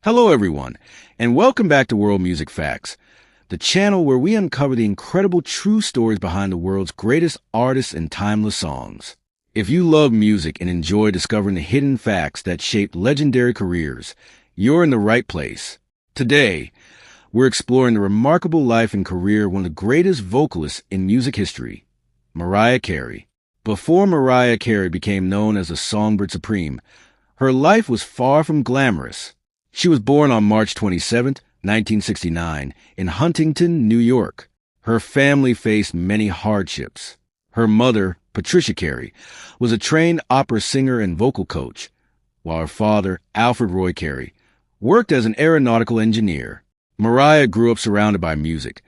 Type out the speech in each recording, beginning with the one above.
Hello, everyone, and welcome back to World Music Facts, the channel where we uncover the incredible true stories behind the world's greatest artists and timeless songs. If you love music and enjoy discovering the hidden facts that shaped legendary careers, you're in the right place. Today, we're exploring the remarkable life and career of one of the greatest vocalists in music history, Mariah Carey. Before Mariah Carey became known as the Songbird Supreme, her life was far from glamorous. She was born on March 27, 1969, in Huntington, New York. Her family faced many hardships. Her mother, Patricia Carey, was a trained opera singer and vocal coach, while her father, Alfred Roy Carey, worked as an aeronautical engineer. Mariah grew up surrounded by music,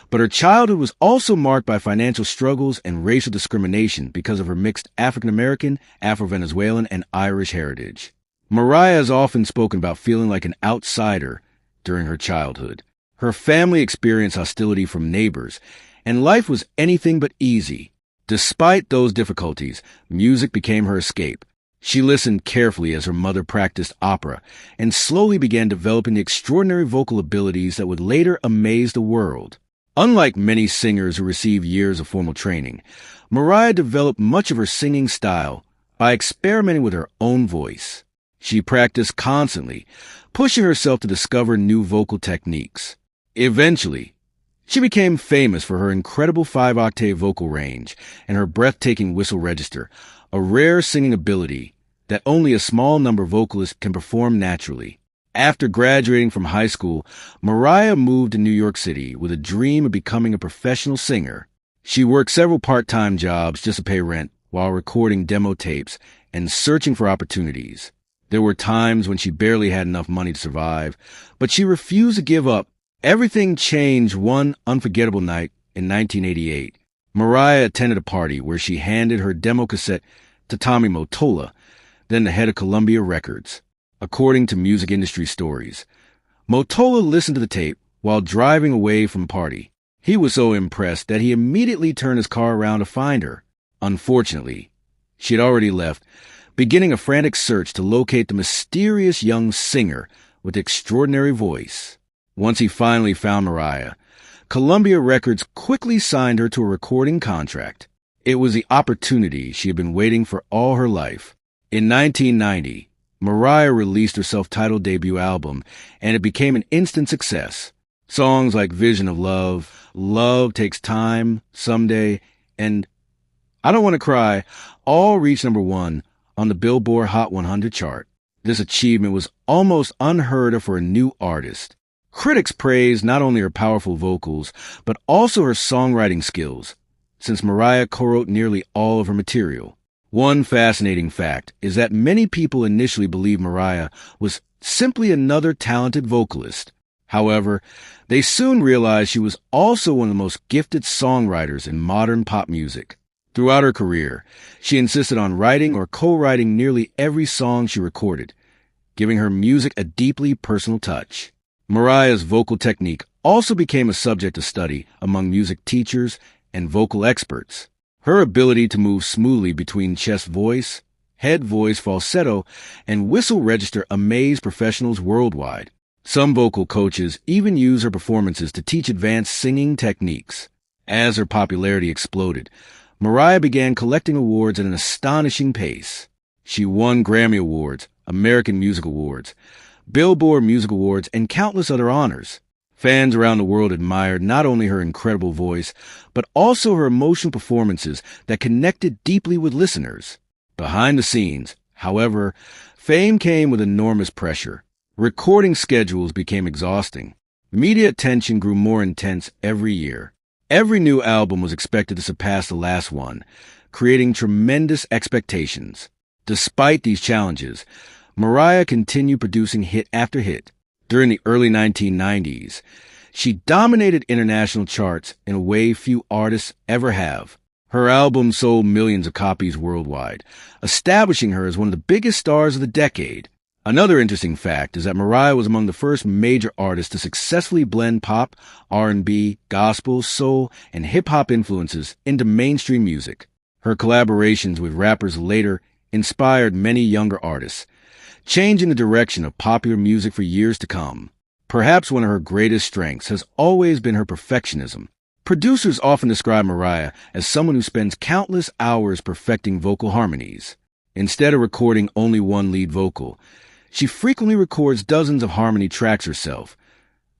but her childhood was also marked by financial struggles and racial discrimination because of her mixed African-American, Afro-Venezuelan, and Irish heritage. Mariah has often spoken about feeling like an outsider during her childhood. Her family experienced hostility from neighbors, and life was anything but easy. Despite those difficulties, music became her escape. She listened carefully as her mother practiced opera and slowly began developing the extraordinary vocal abilities that would later amaze the world. Unlike many singers who receive years of formal training, Mariah developed much of her singing style by experimenting with her own voice. She practiced constantly, pushing herself to discover new vocal techniques. Eventually, she became famous for her incredible 5-octave vocal range and her breathtaking whistle register, a rare singing ability that only a small number of vocalists can perform naturally. After graduating from high school, Mariah moved to New York City with a dream of becoming a professional singer. She worked several part-time jobs just to pay rent while recording demo tapes and searching for opportunities. There were times when she barely had enough money to survive, but she refused to give up. Everything changed one unforgettable night in 1988. Mariah attended a party where she handed her demo cassette to Tommy Mottola, then the head of Columbia Records. According to music industry stories, Mottola listened to the tape while driving away from the party. He was so impressed that he immediately turned his car around to find her. Unfortunately, she had already left, beginning a frantic search to locate the mysterious young singer with the extraordinary voice. Once he finally found Mariah, Columbia Records quickly signed her to a recording contract. It was the opportunity she had been waiting for all her life. In 1990, Mariah released her self-titled debut album, and it became an instant success. Songs like Vision of Love, Love Takes Time, Someday, and I Don't Want to Cry all reached number 1 on the Billboard Hot 100 chart. This achievement was almost unheard of for a new artist. Critics praised not only her powerful vocals, but also her songwriting skills, since Mariah co-wrote nearly all of her material. One fascinating fact is that many people initially believed Mariah was simply another talented vocalist. However, they soon realized she was also one of the most gifted songwriters in modern pop music. Throughout her career, she insisted on writing or co-writing nearly every song she recorded, giving her music a deeply personal touch. Mariah's vocal technique also became a subject of study among music teachers and vocal experts. Her ability to move smoothly between chest voice, head voice, falsetto, and whistle register amazed professionals worldwide. Some vocal coaches even use her performances to teach advanced singing techniques. As her popularity exploded, Mariah began collecting awards at an astonishing pace. She won Grammy Awards, American Music Awards, Billboard Music Awards, and countless other honors. Fans around the world admired not only her incredible voice, but also her emotional performances that connected deeply with listeners. Behind the scenes, however, fame came with enormous pressure. Recording schedules became exhausting. Media attention grew more intense every year. Every new album was expected to surpass the last one, creating tremendous expectations. Despite these challenges, Mariah continued producing hit after hit. During the early 1990s, she dominated international charts in a way few artists ever have. Her album sold millions of copies worldwide, establishing her as one of the biggest stars of the decade. Another interesting fact is that Mariah was among the first major artists to successfully blend pop, R&B, gospel, soul, and hip-hop influences into mainstream music. Her collaborations with rappers later inspired many younger artists. changing the direction of popular music for years to come. Perhaps one of her greatest strengths has always been her perfectionism. Producers often describe Mariah as someone who spends countless hours perfecting vocal harmonies. Instead of recording only one lead vocal, she frequently records dozens of harmony tracks herself,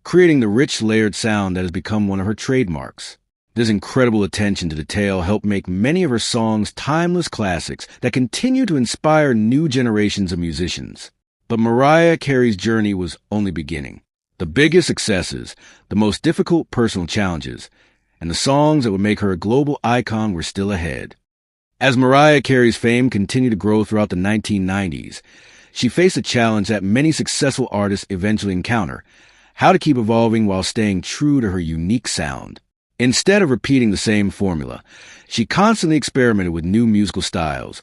creating the rich, layered sound that has become one of her trademarks. This incredible attention to detail helped make many of her songs timeless classics that continue to inspire new generations of musicians. But Mariah Carey's journey was only beginning. The biggest successes, the most difficult personal challenges, and the songs that would make her a global icon were still ahead. As Mariah Carey's fame continued to grow throughout the 1990s, she faced a challenge that many successful artists eventually encounter: how to keep evolving while staying true to her unique sound. Instead of repeating the same formula, she constantly experimented with new musical styles,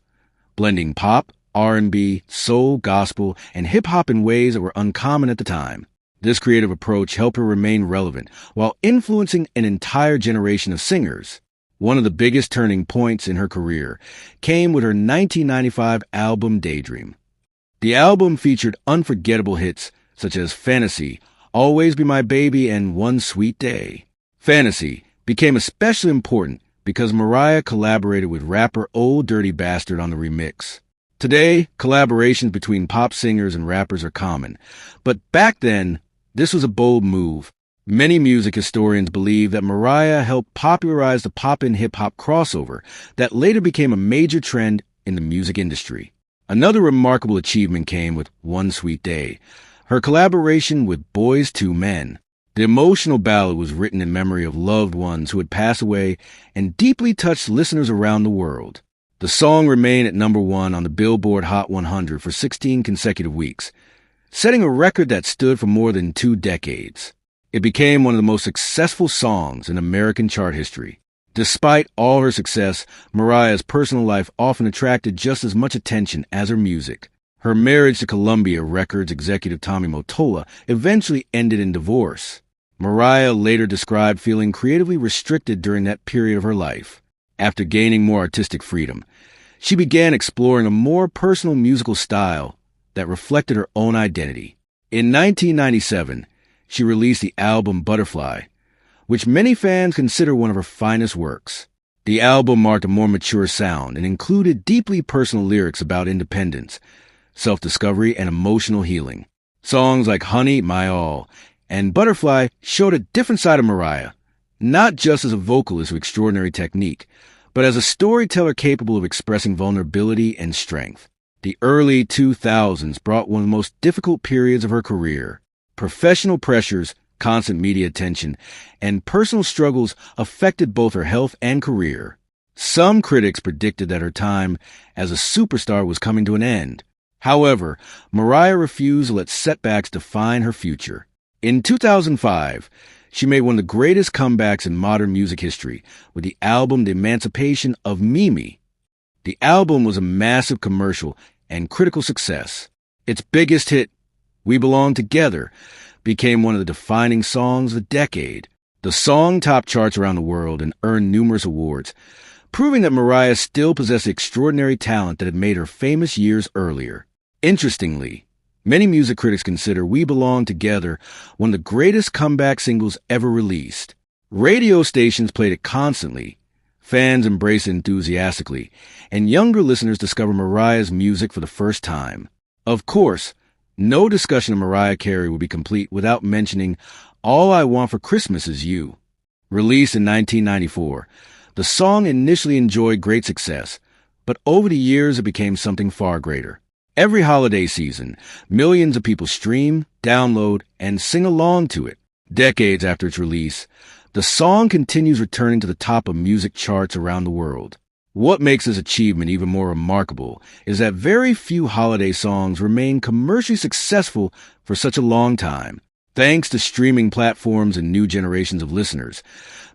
blending pop, R&B, soul, gospel, and hip-hop in ways that were uncommon at the time. This creative approach helped her remain relevant while influencing an entire generation of singers. One of the biggest turning points in her career came with her 1995 album Daydream. The album featured unforgettable hits such as Fantasy, Always Be My Baby, and One Sweet Day. Fantasy became especially important because Mariah collaborated with rapper Old Dirty Bastard on the remix. Today, collaborations between pop singers and rappers are common, but back then, this was a bold move. Many music historians believe that Mariah helped popularize the pop and hip-hop crossover that later became a major trend in the music industry. Another remarkable achievement came with One Sweet Day, her collaboration with Boyz II Men. The emotional ballad was written in memory of loved ones who had passed away and deeply touched listeners around the world. The song remained at #1 on the Billboard Hot 100 for 16 consecutive weeks, setting a record that stood for more than 2 decades. It became one of the most successful songs in American chart history. Despite all her success, Mariah's personal life often attracted just as much attention as her music. Her marriage to Columbia Records executive Tommy Mottola eventually ended in divorce. Mariah later described feeling creatively restricted during that period of her life. After gaining more artistic freedom, she began exploring a more personal musical style that reflected her own identity. In 1997, she released the album Butterfly, which many fans consider one of her finest works. The album marked a more mature sound and included deeply personal lyrics about independence, self-discovery, and emotional healing. Songs like Honey, My All, and Butterfly showed a different side of Mariah, not just as a vocalist with extraordinary technique, but as a storyteller capable of expressing vulnerability and strength. The early 2000s brought one of the most difficult periods of her career. Professional pressures, constant media attention, and personal struggles affected both her health and career. Some critics predicted that her time as a superstar was coming to an end. However, Mariah refused to let setbacks define her future. In 2005, she made one of the greatest comebacks in modern music history with the album The Emancipation of Mimi. The album was a massive commercial and critical success. Its biggest hit, We Belong Together, became one of the defining songs of the decade. The song topped charts around the world and earned numerous awards, proving that Mariah still possessed the extraordinary talent that had made her famous years earlier. Interestingly, many music critics consider We Belong Together one of the greatest comeback singles ever released. Radio stations played it constantly, fans embraced it enthusiastically, and younger listeners discovered Mariah's music for the first time. Of course, no discussion of Mariah Carey would be complete without mentioning All I Want for Christmas Is You. Released in 1994, the song initially enjoyed great success, but over the years it became something far greater. Every holiday season, millions of people stream, download, and sing along to it. Decades after its release, the song continues returning to the top of music charts around the world. What makes this achievement even more remarkable is that very few holiday songs remain commercially successful for such a long time. Thanks to streaming platforms and new generations of listeners,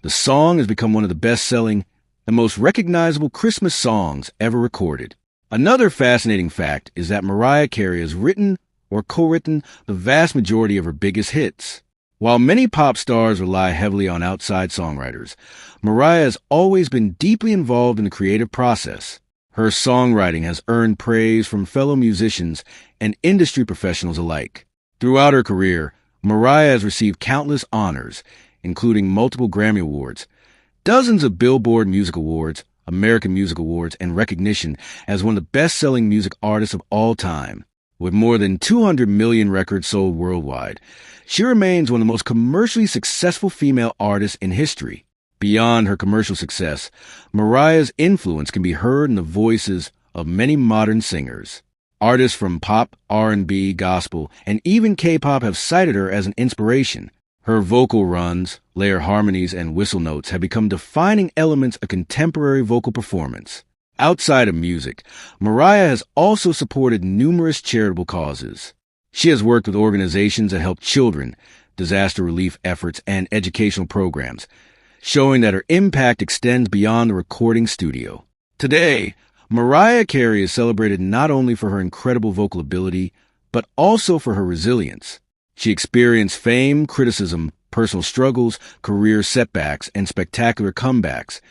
the song has become one of the best-selling and most recognizable Christmas songs ever recorded. Another fascinating fact is that Mariah Carey has written or co-written the vast majority of her biggest hits. While many pop stars rely heavily on outside songwriters, Mariah has always been deeply involved in the creative process. Her songwriting has earned praise from fellow musicians and industry professionals alike. Throughout her career, Mariah has received countless honors, including multiple Grammy Awards, dozens of Billboard Music Awards, American Music Awards, and recognition as one of the best-selling music artists of all time. With more than 200 million records sold worldwide, she remains one of the most commercially successful female artists in history. Beyond her commercial success, Mariah's influence can be heard in the voices of many modern singers. Artists from pop, R&B, gospel, and even K-pop have cited her as an inspiration. Her vocal runs, layer harmonies, and whistle notes have become defining elements of contemporary vocal performance. Outside of music, Mariah has also supported numerous charitable causes. She has worked with organizations that help children, disaster relief efforts, and educational programs, showing that her impact extends beyond the recording studio. Today, Mariah Carey is celebrated not only for her incredible vocal ability, but also for her resilience. She experienced fame, criticism, personal struggles, career setbacks, and spectacular comebacks.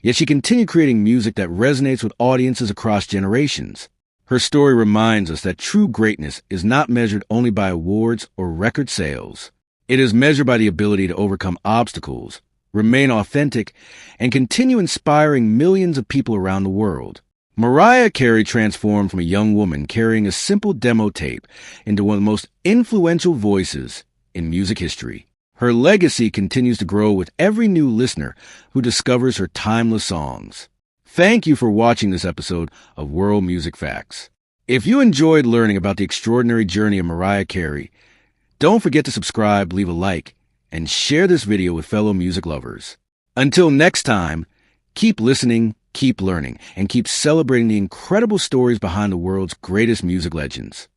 Yet she continued creating music that resonates with audiences across generations. Her story reminds us that true greatness is not measured only by awards or record sales. It is measured by the ability to overcome obstacles, remain authentic, and continue inspiring millions of people around the world. Mariah Carey transformed from a young woman carrying a simple demo tape into one of the most influential voices in music history. Her legacy continues to grow with every new listener who discovers her timeless songs. Thank you for watching this episode of World Music Facts. If you enjoyed learning about the extraordinary journey of Mariah Carey, don't forget to subscribe, leave a like, and share this video with fellow music lovers. Until next time, keep listening, keep learning, and keep celebrating the incredible stories behind the world's greatest music legends.